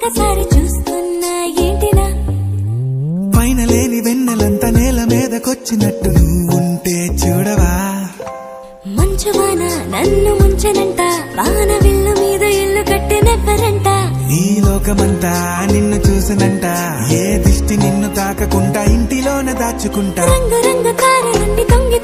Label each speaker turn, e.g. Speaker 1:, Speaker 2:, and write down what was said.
Speaker 1: ఒక్కసారి చూస్తున్నా ఏంటినా
Speaker 2: పైన లేని వెన్నెలంతా నేల మీదకొచ్చినట్టు నువ్వుంటే చూడవా
Speaker 1: మంచువాన నన్ను ముంచనంట వాన విల్లు మీద ఇల్లు కట్టినెవ్వరంట
Speaker 2: ఈ లోకమంతా నిన్ను చూసనంట ఏ దిష్టి నిన్ను తాకకుండా ఇంటిలోనే దాచుకుంటా
Speaker 1: రంగు రంగు కారు నుండి తొంగి